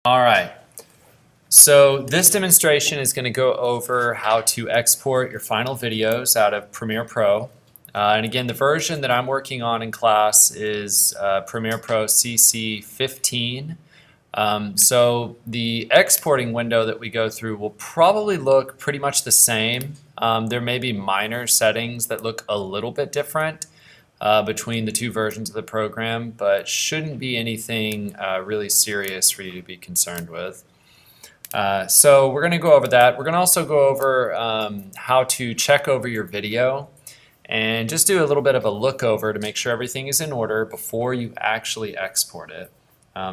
All right, so this demonstration is going to go over how to export your final videos out of Premiere Pro. And again, the version that I'm working on in class is Premiere Pro CC 15. So the exporting window that we go through will probably look pretty much the same. There may be minor settings that look a little bit different between the two versions of the program, but shouldn't be anything really serious for you to be concerned with. So we're going to go over that. We're going to also go over how to check over your video and just do a little bit of a look over to make sure everything is in order before you actually export it.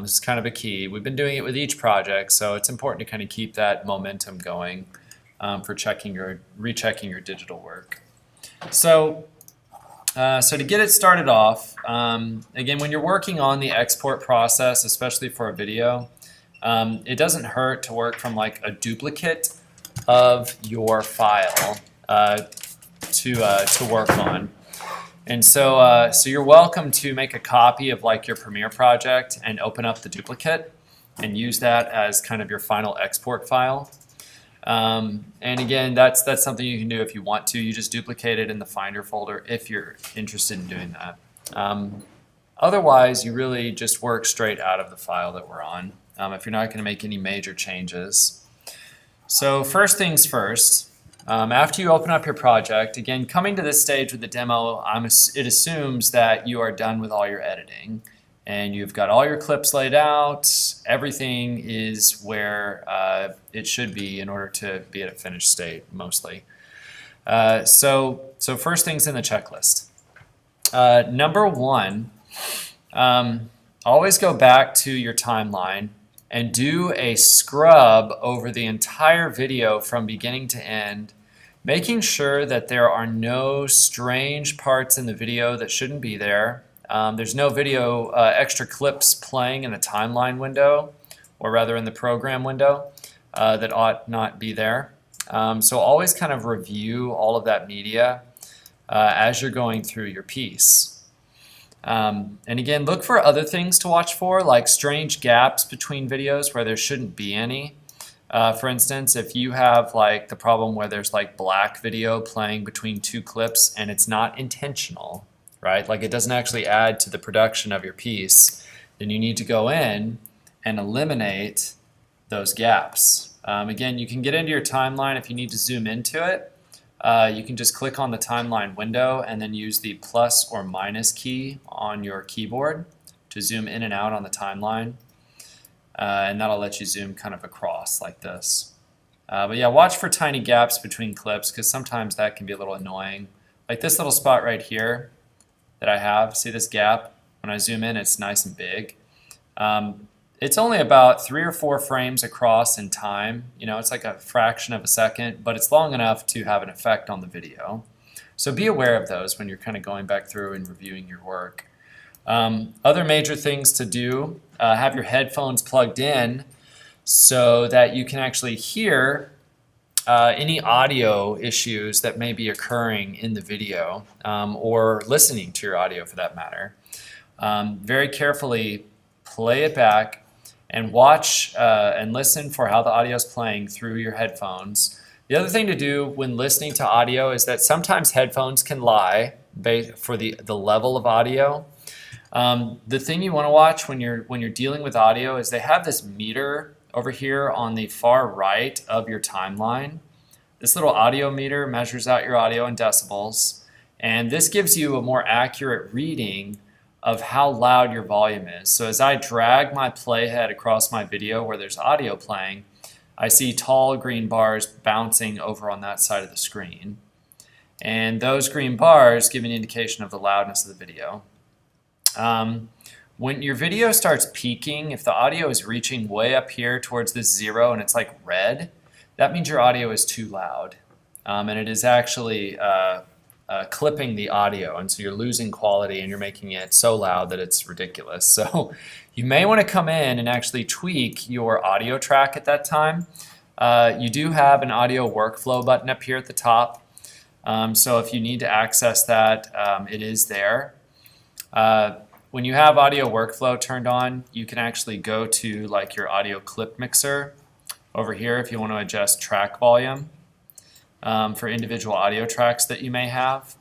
This is kind of a key. We've been doing it with each project, so it's important to kind of keep that momentum going for rechecking your digital work. So to get it started off, again, when you're working on the export process, especially for a video, it doesn't hurt to work from like a duplicate of your file to work on. And so you're welcome to make a copy of like your Premiere project and open up the duplicate and use that as kind of your final export file. And again, that's something you can do if you want to. You just duplicate it in the Finder folder if you're interested in doing that. Otherwise, you really just work straight out of the file that we're on if you're not going to make any major changes. So first things first, after you open up your project, again, coming to this stage with the demo, it assumes that you are done with all your editing. And you've got all your clips laid out, everything is where it should be in order to be at a finished state, mostly. So first things in the checklist. Number one, always go back to your timeline and do a scrub over the entire video from beginning to end, making sure that there are no strange parts in the video that shouldn't be there. There's no video extra clips playing in the timeline window, or rather in the program window, that ought not be there. So always kind of review all of that media as you're going through your piece. And again, look for other things to watch for, like strange gaps between videos where there shouldn't be any. For instance, if you have like the problem where there's like black video playing between two clips and it's not intentional, right? Like it doesn't actually add to the production of your piece, then you need to go in and eliminate those gaps. Again, you can get into your timeline if you need to zoom into it. You can just click on the timeline window and then use the plus or minus key on your keyboard to zoom in and out on the timeline. And that'll let you zoom kind of across like this. But yeah, watch for tiny gaps between clips because sometimes that can be a little annoying. Like this little spot right here that I have, see this gap? When I zoom in, it's nice and big. It's only about 3 or 4 frames across in time. You know, it's like a fraction of a second, but it's long enough to have an effect on the video. So be aware of those when you're kind of going back through and reviewing your work. Other major things to do, have your headphones plugged in so that you can actually hear any audio issues that may be occurring in the video or listening to your audio for that matter. Very carefully play it back and watch and listen for how the audio is playing through your headphones. The other thing to do when listening to audio is that sometimes headphones can lie for the level of audio. The thing you want to watch when you're dealing with audio is they have this meter over here on the far right of your timeline. This little audio meter measures out your audio in decibels, and this gives you a more accurate reading of how loud your volume is. So as I drag my playhead across my video where there's audio playing, I see tall green bars bouncing over on that side of the screen. And those green bars give an indication of the loudness of the video. When your video starts peaking, if the audio is reaching way up here towards this 0 and it's like red, that means your audio is too loud. And it is actually clipping the audio, and so you're losing quality and you're making it so loud that it's ridiculous. So you may want to come in and actually tweak your audio track at that time. You do have an audio workflow button up here at the top. So if you need to access that, it is there. when you have audio workflow turned on, you can actually go to like your audio clip mixer over here if you want to adjust track volume for individual audio tracks that you may have.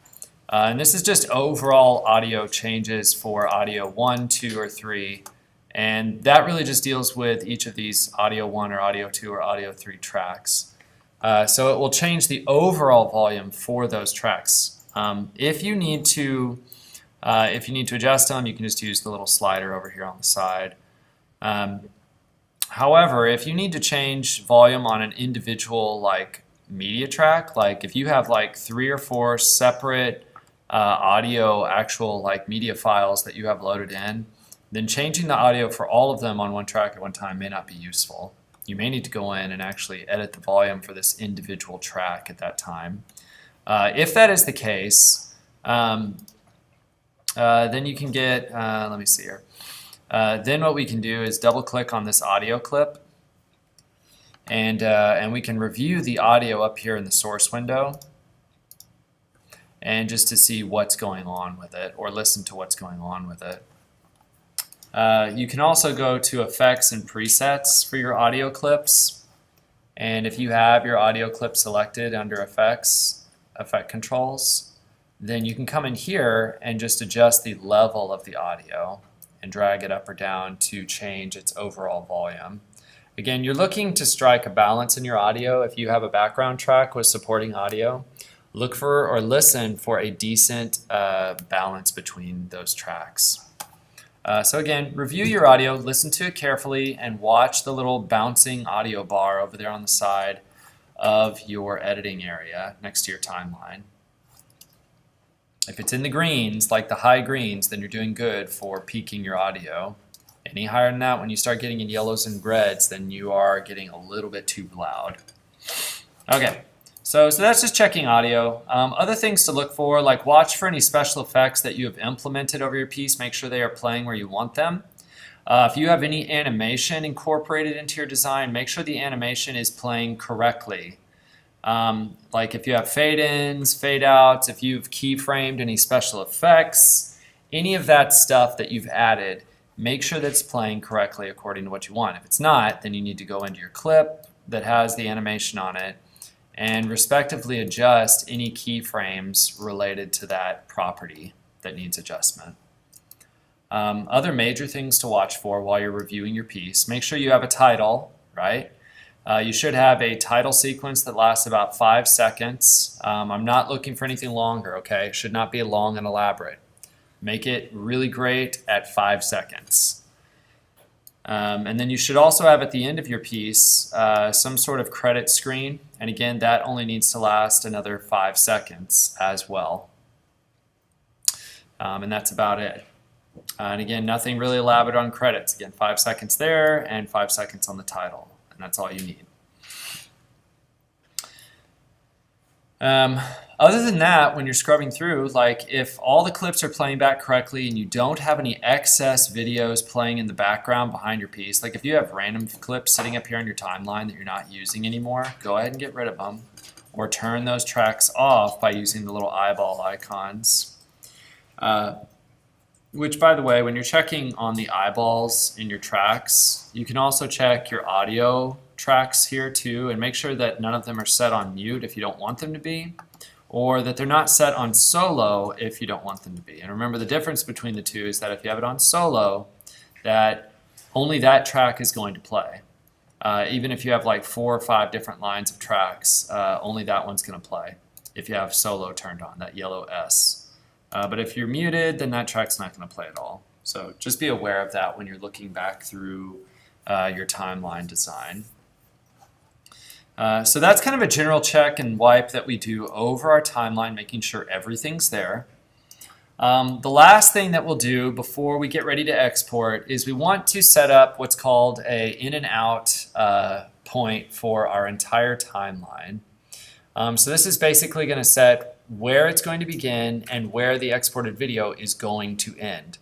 And this is just overall audio changes for audio 1, 2, or 3. And that really just deals with each of these audio 1 or audio 2 or audio 3 tracks. So it will change the overall volume for those tracks. If you need to adjust them, you can just use the little slider over here on the side. However, if you need to change volume on an individual like media track, like if you have like 3 or 4 separate audio actual like media files that you have loaded in, then changing the audio for all of them on one track at one time may not be useful. You may need to go in and actually edit the volume for this individual track at that time. If that is the case, then you can get, let me see here. Then what we can do is double click on this audio clip, and we can review the audio up here in the source window, and just to see what's going on with it, or listen to what's going on with it. You can also go to effects and presets for your audio clips, and if you have your audio clip selected under effects, effect controls, then you can come in here and just adjust the level of the audio and drag it up or down to change its overall volume. Again, you're looking to strike a balance in your audio. If you have a background track with supporting audio, look for or listen for a decent balance between those tracks. So again, review your audio, listen to it carefully, and watch the little bouncing audio bar over there on the side of your editing area next to your timeline. If it's in the greens, like the high greens, then you're doing good for peaking your audio. Any higher than that, when you start getting in yellows and reds, then you are getting a little bit too loud. Okay. So that's just checking audio. Other things to look for, like watch for any special effects that you have implemented over your piece. Make sure they are playing where you want them. If you have any animation incorporated into your design, make sure the animation is playing correctly. Like if you have fade-ins, fade-outs, if you've keyframed any special effects, any of that stuff that you've added, make sure that's playing correctly according to what you want. If it's not, then you need to go into your clip that has the animation on it and respectively adjust any keyframes related to that property that needs adjustment. Other major things to watch for while you're reviewing your piece, make sure you have a title, right? You should have a title sequence that lasts about 5 seconds. I'm not looking for anything longer, okay? It should not be long and elaborate. Make it really great at 5 seconds. And then you should also have at the end of your piece some sort of credit screen, and again that only needs to last another 5 seconds as well. And that's about it. And again, nothing really elaborate on credits. Again, 5 seconds there and 5 seconds on the title, and that's all you need. Other than that, when you're scrubbing through, like if all the clips are playing back correctly and you don't have any excess videos playing in the background behind your piece, like if you have random clips sitting up here on your timeline that you're not using anymore, go ahead and get rid of them, or turn those tracks off by using the little eyeball icons. Which, by the way, when you're checking on the eyeballs in your tracks, you can also check your audio tracks here too, and make sure that none of them are set on mute if you don't want them to be, or that they're not set on solo if you don't want them to be. And remember, the difference between the two is that if you have it on solo, that only that track is going to play. Even if you have like 4 or 5 different lines of tracks, only that one's going to play if you have solo turned on, that yellow S. But if you're muted, then that track's not going to play at all. So just be aware of that when you're looking back through your timeline design. So that's kind of a general check and wipe that we do over our timeline, making sure everything's there. The last thing that we'll do before we get ready to export is we want to set up what's called a in and out point for our entire timeline. So this is basically going to set where it's going to begin and where the exported video is going to end.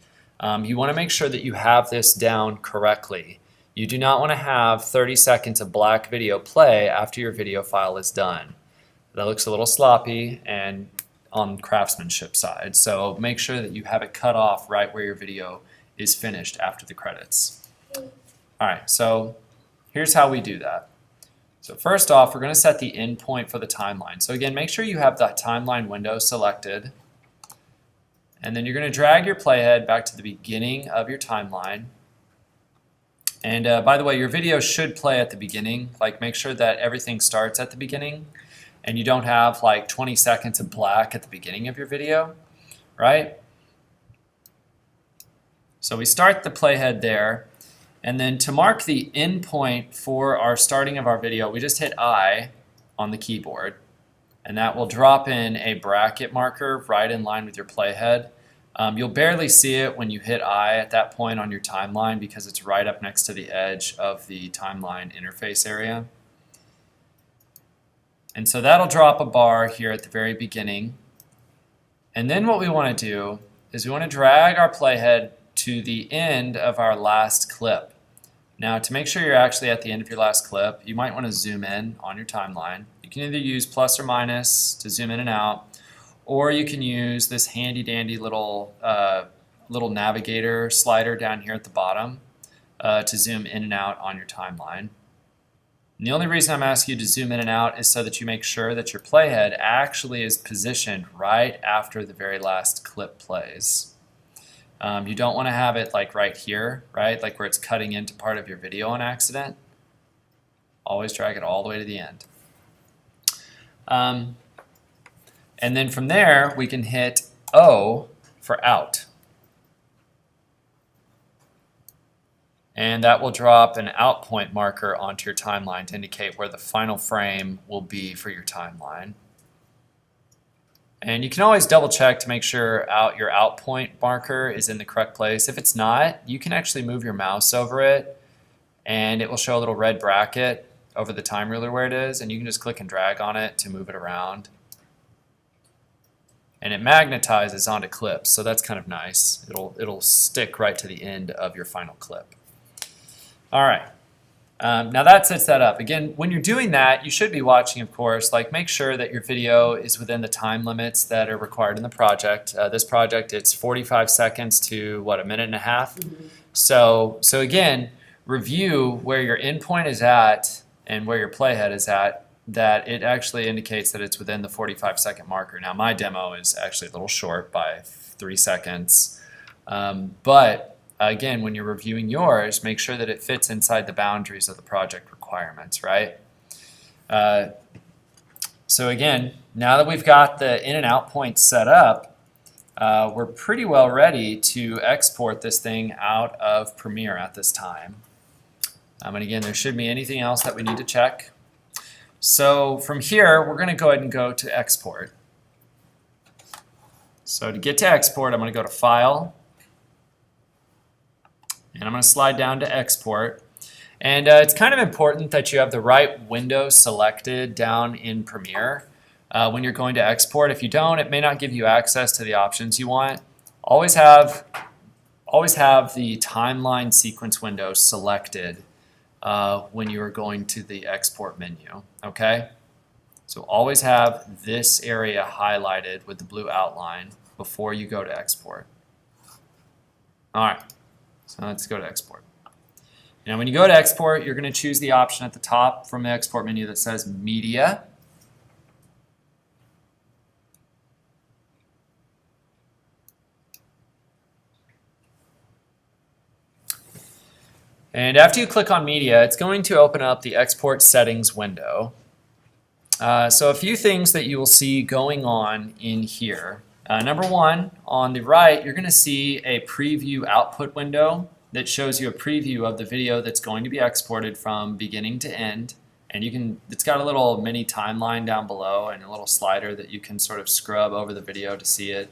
You want to make sure that you have this down correctly. You do not want to have 30 seconds of black video play after your video file is done. That looks a little sloppy, and on craftsmanship side. So make sure that you have it cut off right where your video is finished after the credits. All right, so here's how we do that. So first off, we're going to set the end point for the timeline. So again, make sure you have that timeline window selected. And then you're going to drag your playhead back to the beginning of your timeline. And by the way, your video should play at the beginning. Like, make sure that everything starts at the beginning and you don't have like 20 seconds of black at the beginning of your video, right? So we start the playhead there. And then to mark the end point for our starting of our video, we just hit I on the keyboard. And that will drop in a bracket marker right in line with your playhead. You'll barely see it when you hit I at that point on your timeline because it's right up next to the edge of the timeline interface area. And so that'll drop a bar here at the very beginning. And then what we want to do is we want to drag our playhead to the end of our last clip. Now, to make sure you're actually at the end of your last clip, you might want to zoom in on your timeline. You can either use plus or minus to zoom in and out, or you can use this handy dandy little navigator slider down here at the bottom to zoom in and out on your timeline. And the only reason I'm asking you to zoom in and out is so that you make sure that your playhead actually is positioned right after the very last clip plays. You don't want to have it like right here, right? Like where it's cutting into part of your video on accident. Always drag it all the way to the end. And then from there, we can hit O for out. And that will drop an out point marker onto your timeline to indicate where the final frame will be for your timeline. And you can always double check to make sure your out point marker is in the correct place. If it's not, you can actually move your mouse over it and it will show a little red bracket over the time ruler where it is, and you can just click and drag on it to move it around. And it magnetizes onto clips, so that's kind of nice. It'll stick right to the end of your final clip. All right. Now that sets that up. Again, when you're doing that, you should be watching, of course, like make sure that your video is within the time limits that are required in the project. This project, it's 45 seconds to, what, a minute and a half? Mm-hmm. So again, review where your endpoint is at and where your playhead is at, that it actually indicates that it's within the 45-second marker. Now, my demo is actually a little short by 3 seconds, but again, when you're reviewing yours, make sure that it fits inside the boundaries of the project requirements, right? So again, now that we've got the in and out points set up, we're pretty well ready to export this thing out of Premiere at this time. And again, there shouldn't be anything else that we need to check. So from here, we're going to go ahead and go to export. So to get to export, I'm going to go to File, and I'm going to slide down to Export. And it's kind of important that you have the right window selected down in Premiere when you're going to export. If you don't, it may not give you access to the options you want. Always have the timeline sequence window selected when you are going to the export menu, okay? So always have this area highlighted with the blue outline before you go to export. All right, so let's go to export. Now when you go to export, you're going to choose the option at the top from the export menu that says Media. And after you click on Media, it's going to open up the Export Settings window. So a few things that you will see going on in here. Number one, on the right, you're going to see a preview output window that shows you a preview of the video that's going to be exported from beginning to end. And it's got a little mini timeline down below and a little slider that you can sort of scrub over the video to see it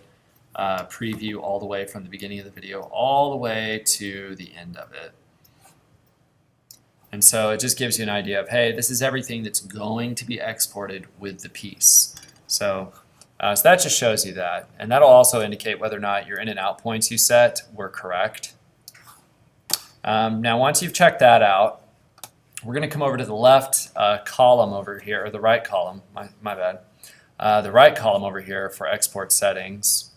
preview all the way from the beginning of the video all the way to the end of it. And so it just gives you an idea of, hey, this is everything that's going to be exported with the piece. So that just shows you that. And that'll also indicate whether or not your in and out points you set were correct. Now once you've checked that out, we're going to come over to the left column over here, or the right column, my bad. the right column over here for export settings.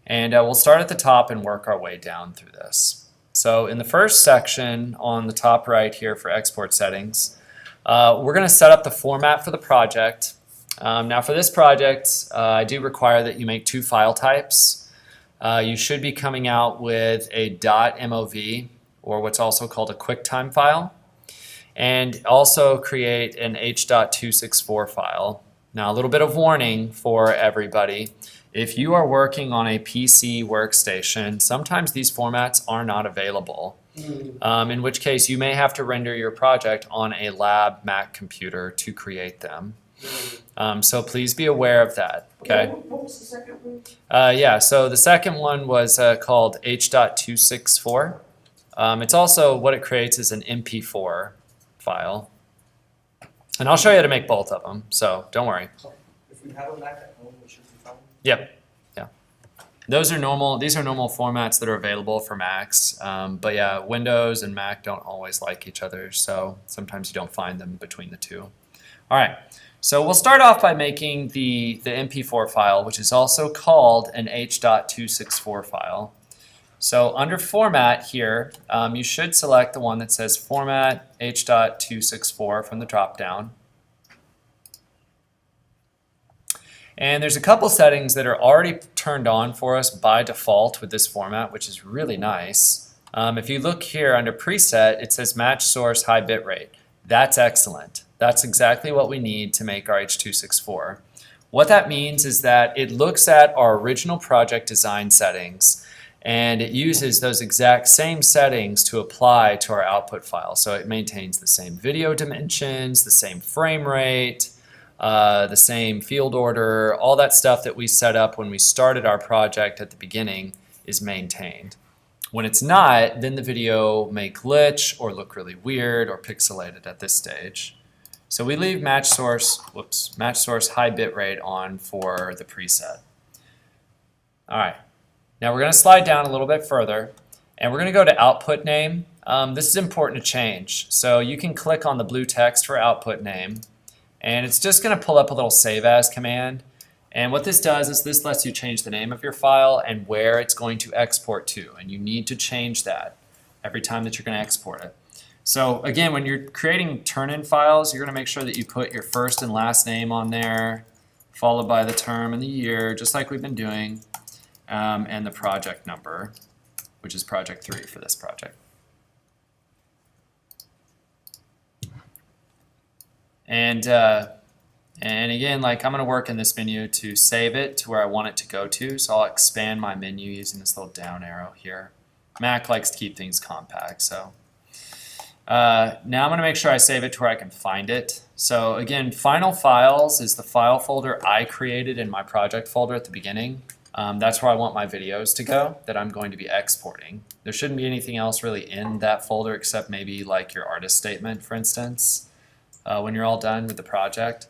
And we'll start at the top and work our way down through this. So in the first section on the top right here for export settings, we're going to set up the format for the project. Now for this project, I do require that you make two file types. You should be coming out with a .mov, or what's also called a QuickTime file, and also create an H.264 file. Now a little bit of warning for everybody. If you are working on a PC workstation, sometimes these formats are not available. In which case you may have to render your project on a lab Mac computer to create them. So please be aware of that. Okay. What was the second one? Yeah, so the second one was called H.264. It's also, what it creates is an MP4 file. And I'll show you how to make both of them, so don't worry. So if we have a Mac at home, we should be fine. Yep, yeah. These are normal formats that are available for Macs. But yeah, Windows and Mac don't always like each other, so sometimes you don't find them between the two. All right, so we'll start off by making the MP4 file, which is also called an H.264 file. So under Format here, you should select the one that says Format H.264 from the drop-down. And there's a couple settings that are already turned on for us by default with this format, which is really nice. If you look here under Preset, it says Match Source High Bitrate. That's excellent. That's exactly what we need to make our H.264. What that means is that it looks at our original project design settings and it uses those exact same settings to apply to our output file. So it maintains the same video dimensions, the same frame rate, the same field order, all that stuff that we set up when we started our project at the beginning is maintained. When it's not, then the video may glitch or look really weird or pixelated at this stage. So we leave match source high bitrate on for the preset. All right. Now we're going to slide down a little bit further and we're going to go to output name. This is important to change. So you can click on the blue text for output name and it's just going to pull up a little save as command. And what this does is this lets you change the name of your file and where it's going to export to. And you need to change that every time that you're going to export it. So again, when you're creating turn-in files, you're going to make sure that you put your first and last name on there, followed by the term and the year, just like we've been doing. And the project number, which is project 3 for this project. And again, like I'm going to work in this menu to save it to where I want it to go to. So I'll expand my menu using this little down arrow here. Mac likes to keep things compact, so. Now I'm going to make sure I save it to where I can find it. So again, Final Files is the file folder I created in my project folder at the beginning. That's where I want my videos to go that I'm going to be exporting. There shouldn't be anything else really in that folder except maybe like your artist statement, for instance, when you're all done with the project.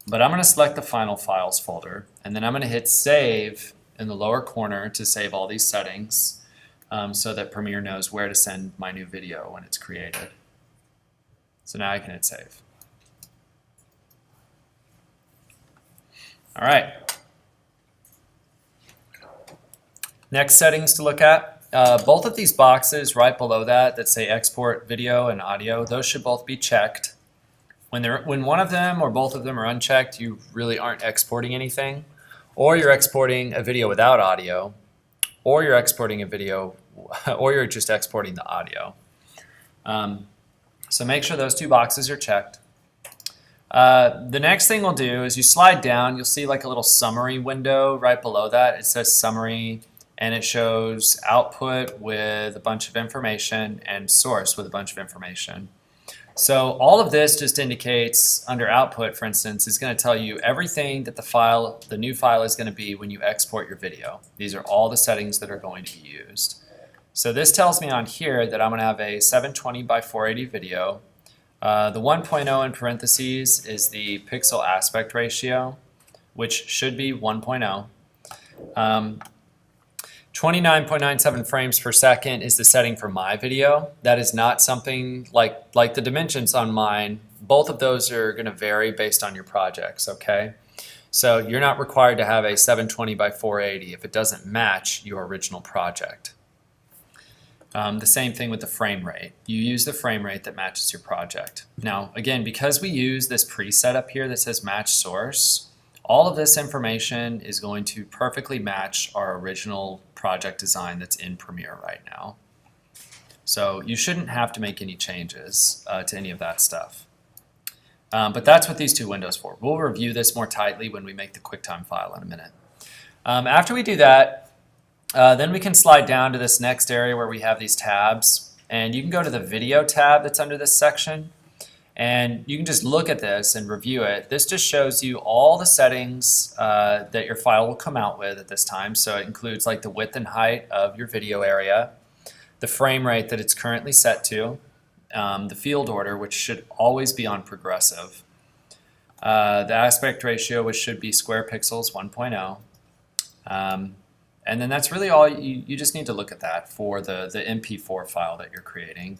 But I'm going to select the Final Files folder and then I'm going to hit Save in the lower corner to save all these settings so that Premiere knows where to send my new video when it's created. So now I can hit Save. All right. Next settings to look at, both of these boxes right below that say export video and audio, those should both be checked. When one of them or both of them are unchecked, you really aren't exporting anything, or you're exporting a video without audio, or you're exporting a video, or you're just exporting the audio. So make sure those two boxes are checked. The next thing we'll do is you slide down, you'll see like a little summary window right below that. It says summary. And it shows output with a bunch of information and source with a bunch of information. So all of this just indicates under output, for instance, is going to tell you everything that the new file is going to be when you export your video. These are all the settings that are going to be used. So this tells me on here that I'm going to have a 720 by 480 video. The 1.0 in parentheses is the pixel aspect ratio, which should be 1.0. 29.97 frames per second is the setting for my video. That is not something like the dimensions on mine. Both of those are going to vary based on your projects, okay? So you're not required to have a 720 by 480 if it doesn't match your original project. The same thing with the frame rate. You use the frame rate that matches your project. Now, again, because we use this preset up here that says match source, all of this information is going to perfectly match our original project design that's in Premiere right now. So you shouldn't have to make any changes to any of that stuff. But that's what these two windows for. We'll review this more tightly when we make the QuickTime file in a minute. After we do that, then we can slide down to this next area where we have these tabs. And you can go to the video tab that's under this section. And you can just look at this and review it. This just shows you all the settings that your file will come out with at this time. So it includes like the width and height of your video area, the frame rate that it's currently set to, the field order, which should always be on progressive, the aspect ratio, which should be square pixels 1.0. And then that's really all you just need to look at that for the MP4 file that you're creating.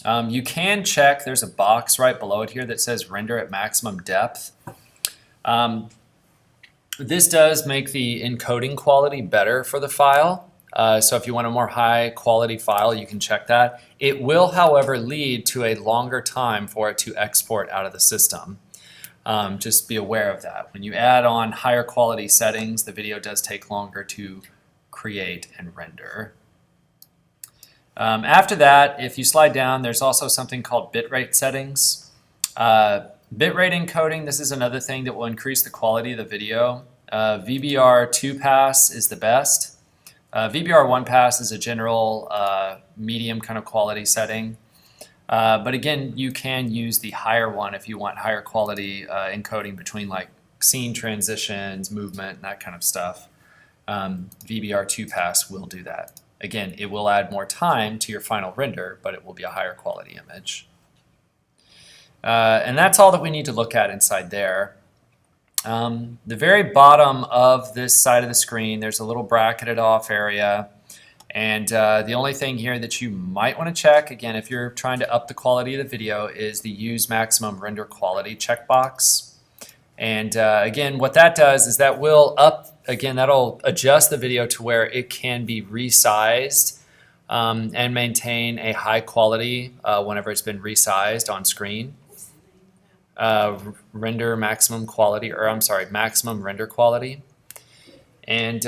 You can check, there's a box right below it here that says render at maximum depth. This does make the encoding quality better for the file. So if you want a more high quality file, you can check that. It will, however, lead to a longer time for it to export out of the system. Just be aware of that. When you add on higher quality settings, the video does take longer to create and render. After that, if you slide down, there's also something called bitrate settings. Bitrate encoding, this is another thing that will increase the quality of the video. VBR 2-pass is the best. VBR 1-pass is a general medium kind of quality setting. But again, you can use the higher one if you want higher quality encoding between like scene transitions, movement, and that kind of stuff. VBR 2-pass will do that. Again, it will add more time to your final render, but it will be a higher quality image. And that's all that we need to look at inside there. The very bottom of this side of the screen, there's a little bracketed off area. And the only thing here that you might want to check, again, if you're trying to up the quality of the video, is the use maximum render quality checkbox. And again, what that does is that will that'll adjust the video to where it can be resized and maintain a high quality whenever it's been resized on screen. Render maximum quality, or I'm sorry, maximum render quality. And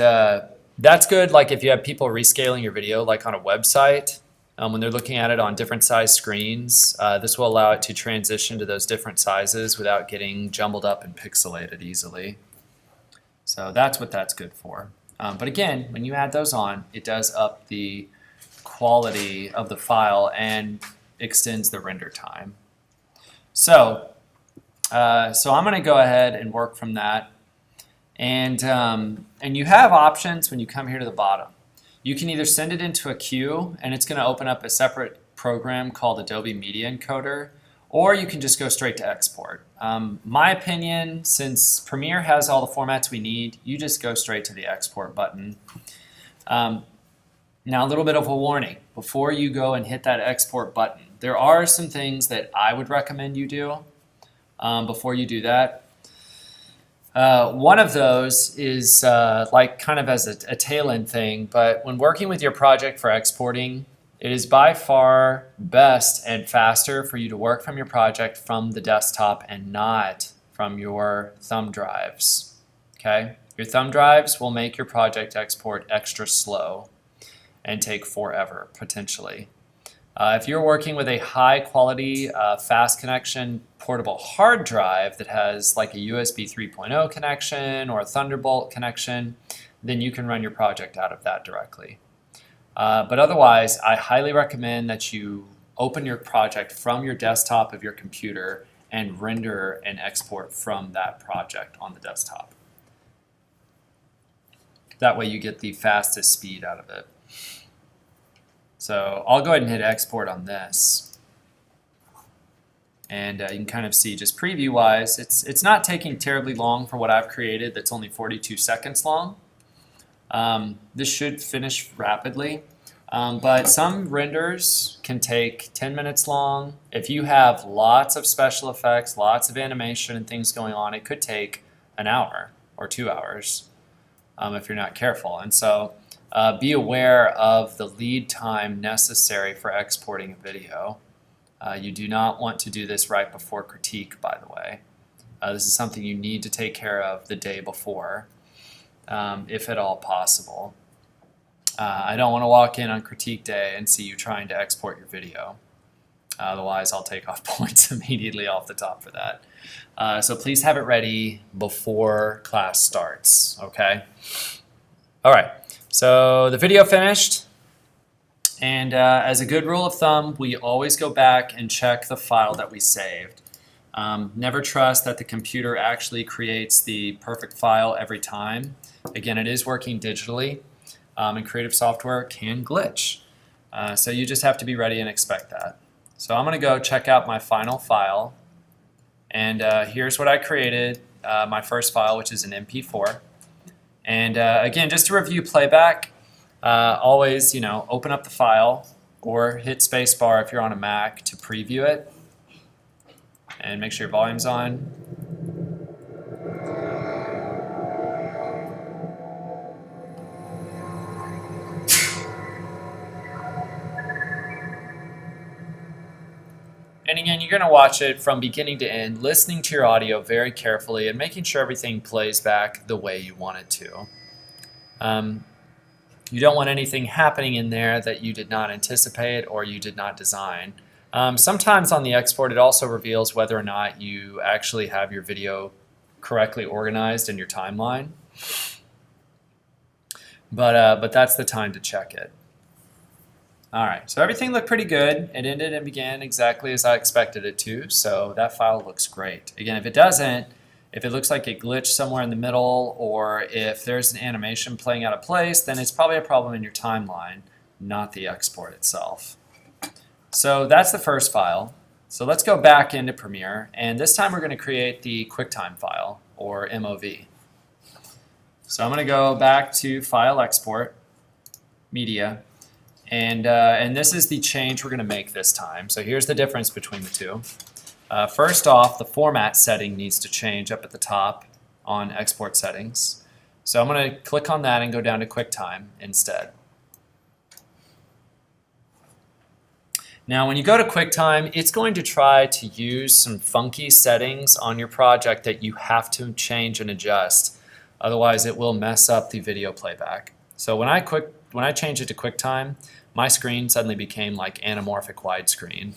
that's good like if you have people rescaling your video like on a website when they're looking at it on different size screens. This will allow it to transition to those different sizes without getting jumbled up and pixelated easily. So that's what that's good for. But again, when you add those on, it does up the quality of the file and extends the render time. So I'm going to go ahead and work from that. And you have options when you come here to the bottom. You can either send it into a queue, and it's going to open up a separate program called Adobe Media Encoder, or you can just go straight to export. My opinion, since Premiere has all the formats we need, you just go straight to the export button. Now, a little bit of a warning. Before you go and hit that export button, there are some things that I would recommend you do before you do that. One of those is like kind of as a tail end thing, but when working with your project for exporting, it is by far best and faster for you to work from your project from the desktop and not from your thumb drives. Okay? Your thumb drives will make your project export extra slow and take forever, potentially. If you're working with a high quality, fast connection portable hard drive that has like a USB 3.0 connection or a Thunderbolt connection, then you can run your project out of that directly. But otherwise, I highly recommend that you open your project from your desktop of your computer and render and export from that project on the desktop. That way you get the fastest speed out of it. So I'll go ahead and hit export on this. And you can kind of see just preview wise, it's not taking terribly long for what I've created that's only 42 seconds long. This should finish rapidly, but some renders can take 10 minutes long. If you have lots of special effects, lots of animation and things going on, it could take an hour. or 2 hours if you're not careful. And so be aware of the lead time necessary for exporting a video. You do not want to do this right before critique, by the way. This is something you need to take care of the day before, if at all possible. I don't want to walk in on critique day and see you trying to export your video. Otherwise, I'll take off points immediately off the top for that. So please have it ready before class starts, okay? All right, so the video finished. And as a good rule of thumb, we always go back and check the file that we saved. Never trust that the computer actually creates the perfect file every time. Again, it is working digitally, and creative software can glitch. So you just have to be ready and expect that. So I'm going to go check out my final file. And here's what I created, my first file, which is an MP4. And again, just to review playback, always, open up the file or hit spacebar if you're on a Mac to preview it. And make sure your volume's on. And again, you're going to watch it from beginning to end, listening to your audio very carefully and making sure everything plays back the way you want it to. You don't want anything happening in there that you did not anticipate or you did not design. Sometimes on the export, it also reveals whether or not you actually have your video correctly organized in your timeline. But that's the time to check it. All right, so everything looked pretty good. It ended and began exactly as I expected it to, so that file looks great. Again, if it doesn't, if it looks like it glitched somewhere in the middle, or if there's an animation playing out of place, then it's probably a problem in your timeline, not the export itself. So that's the first file. So let's go back into Premiere, and this time we're going to create the QuickTime file, or MOV. So I'm going to go back to File Export, Media, and this is the change we're going to make this time. So here's the difference between the two. First off, the format setting needs to change up at the top on Export Settings. So I'm going to click on that and go down to QuickTime instead. Now when you go to QuickTime, it's going to try to use some funky settings on your project that you have to change and adjust. Otherwise it will mess up the video playback. So when I change it to QuickTime, my screen suddenly became like anamorphic widescreen.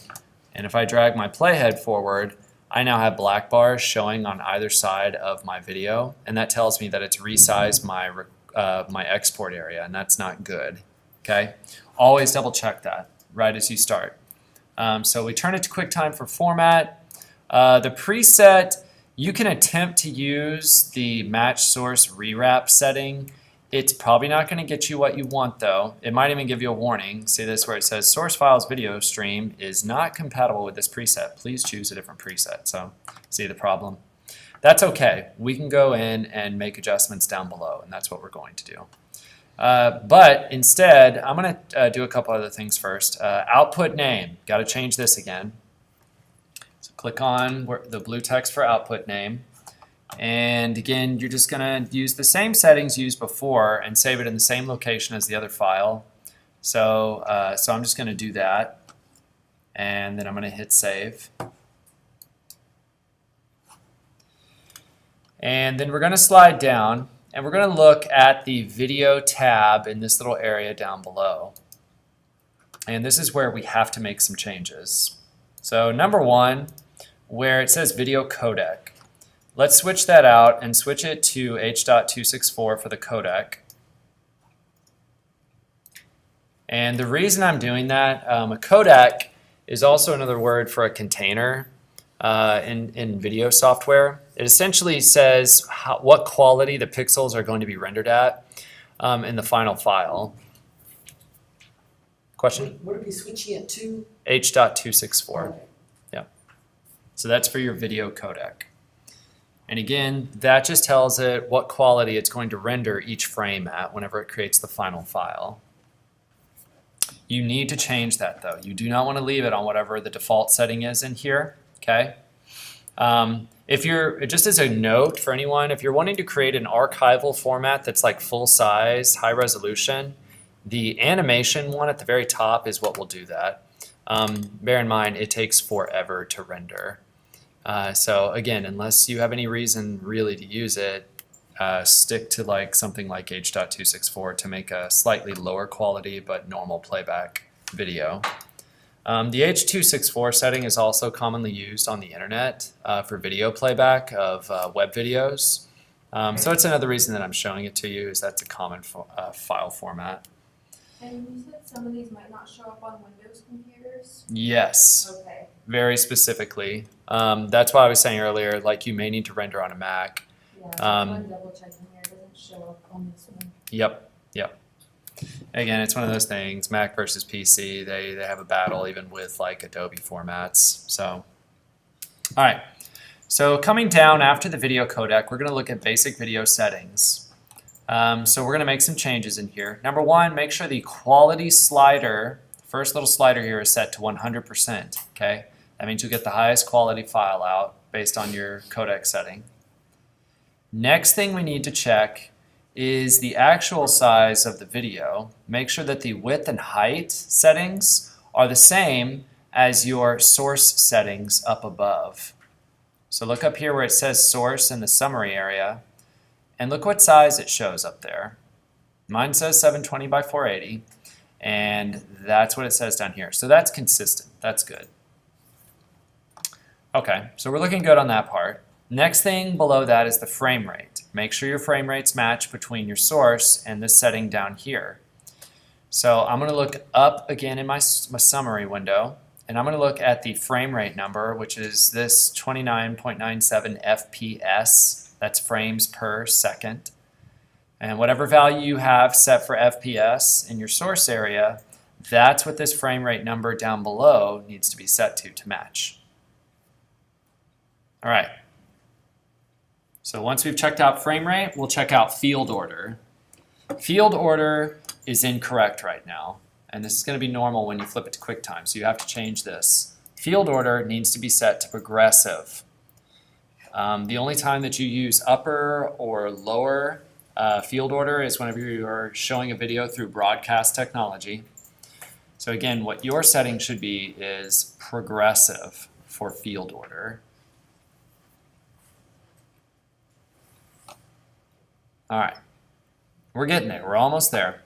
And if I drag my playhead forward, I now have black bars showing on either side of my video, and that tells me that it's resized my export area, and that's not good. Okay, always double check that right as you start. So we turn it to QuickTime for format. The preset, you can attempt to use the match source rewrap setting. It's probably not going to get you what you want though. It might even give you a warning. See this where it says source files video stream is not compatible with this preset. Please choose a different preset. So see the problem? That's okay. We can go in and make adjustments down below, and that's what we're going to do. But instead, I'm going to do a couple other things first. Output name, got to change this again. So click on the blue text for output name. And again, you're just going to use the same settings used before and save it in the same location as the other file. So I'm just going to do that. And then I'm going to hit save. And then we're going to slide down. And we're going to look at the video tab in this little area down below. And this is where we have to make some changes. So number one, where it says video codec. Let's switch that out and switch it to H.264 for the codec. And the reason I'm doing that, a codec is also another word for a container in video software. It essentially says what quality the pixels are going to be rendered at in the final file. Question? What are we switching it to? H.264. Yeah. So that's for your video codec. And again, that just tells it what quality it's going to render each frame at whenever it creates the final file. You need to change that though. You do not want to leave it on whatever the default setting is in here, okay? If you're, just as a note for anyone, if you're wanting to create an archival format that's like full size, high resolution, the animation one at the very top is what will do that. Bear in mind, it takes forever to render. So again, unless you have any reason really to use it, stick to like something like H.264 to make a slightly lower quality but normal playback video. The H.264 setting is also commonly used on the internet for video playback of web videos. So it's another reason that I'm showing it to you, is that's a common file format. And you said some of these might not show up on Windows computers? Yes, Okay. very specifically. That's why I was saying earlier, like you may need to render on a Mac. Yeah, so I'm double checking here, it doesn't show up on this one. Yep. Again, it's one of those things, Mac versus PC, they have a battle even with like Adobe formats. So, all right. So coming down after the video codec, we're going to look at basic video settings. So we're going to make some changes in here. Number one, make sure the quality slider, first little slider here, is set to 100%. Okay, that means you'll get the highest quality file out based on your codec setting. Next thing we need to check is the actual size of the video. Make sure that the width and height settings are the same as your source settings up above. So look up here where it says source in the summary area, and look what size it shows up there. Mine says 720 by 480, and that's what it says down here. So that's consistent, that's good. Okay, so we're looking good on that part. Next thing below that is the frame rate. Make sure your frame rates match between your source and this setting down here. So I'm going to look up again in my summary window, and I'm going to look at the frame rate number, which is this 29.97 FPS. That's frames per second. And whatever value you have set for FPS in your source area, that's what this frame rate number down below needs to be set to match. All right. So once we've checked out frame rate, we'll check out field order. Field order is incorrect right now, and this is going to be normal when you flip it to QuickTime, so you have to change this. Field order needs to be set to progressive. The only time that you use upper or lower field order is whenever you are showing a video through broadcast technology. So again, what your setting should be is progressive for field order. All right, we're getting there, we're almost there.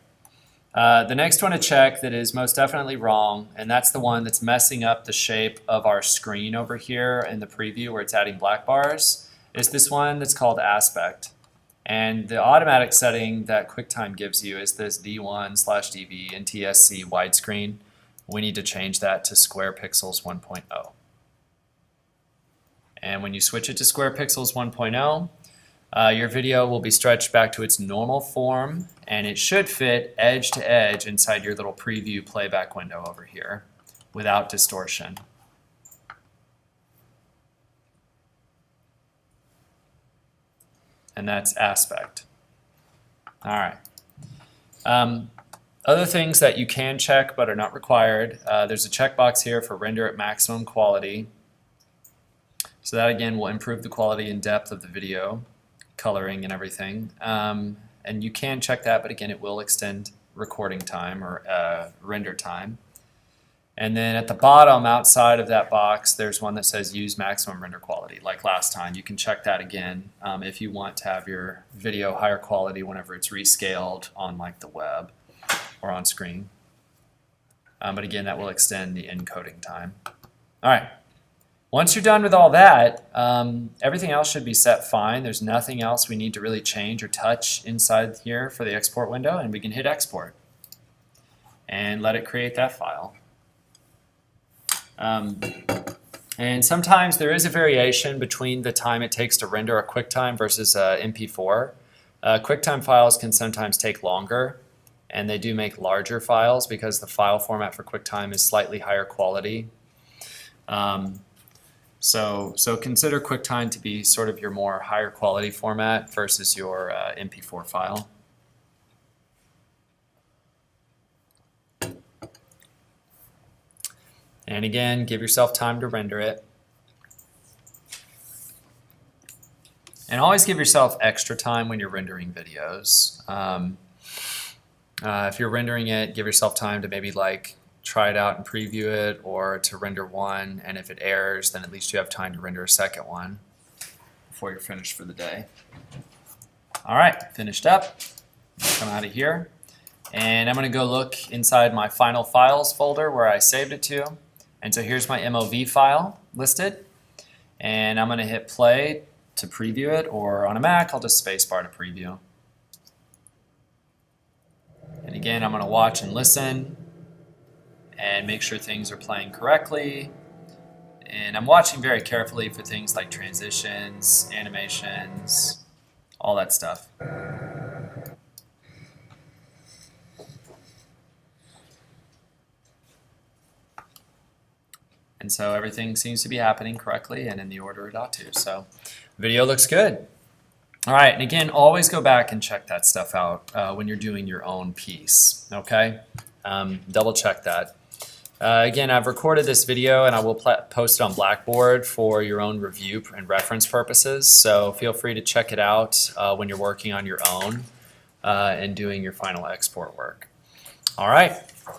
The next one to check that is most definitely wrong, and that's the one that's messing up the shape of our screen over here in the preview where it's adding black bars, is this one that's called aspect. And the automatic setting that QuickTime gives you is this D1/DV NTSC widescreen. We need to change that to square pixels 1.0. And when you switch it to square pixels 1.0, your video will be stretched back to its normal form, and it should fit edge to edge inside your little preview playback window over here without distortion. And that's aspect. All right. Other things that you can check but are not required, there's a checkbox here for render at maximum quality. So that again will improve the quality and depth of the video, coloring and everything. And you can check that, but again, it will extend recording time or render time. And then at the bottom, outside of that box, there's one that says use maximum render quality, like last time. You can check that again if you want to have your video higher quality whenever it's rescaled on like the web or on screen. But again, that will extend the encoding time. All right. Once you're done with all that, everything else should be set fine. There's nothing else we need to really change or touch inside here for the export window, and we can hit export and let it create that file. And sometimes there is a variation between the time it takes to render a QuickTime versus MP4. QuickTime files can sometimes take longer, and they do make larger files because the file format for QuickTime is slightly higher quality. So consider QuickTime to be sort of your more higher quality format versus your MP4 file. And again, give yourself time to render it. And always give yourself extra time when you're rendering videos. If you're rendering it, give yourself time to maybe like try it out and preview it, or to render one, and if it errors, then at least you have time to render a second one before you're finished for the day. All right, finished up. Come out of here, and I'm going to go look inside my final files folder where I saved it to. And so here's my MOV file listed, and I'm going to hit play to preview it, or on a Mac, I'll just spacebar to preview. And again, I'm going to watch and listen and make sure things are playing correctly. And I'm watching very carefully for things like transitions, animations, all that stuff. And so everything seems to be happening correctly and in the order it ought to. So video looks good. All right, and again, always go back and check that stuff out when you're doing your own piece, okay? Double check that. Again, I've recorded this video and I will post it on Blackboard for your own review and reference purposes. So feel free to check it out when you're working on your own and doing your final export work. All right,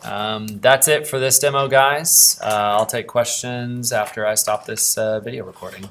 that's it for this demo, guys. I'll take questions after I stop this video recording.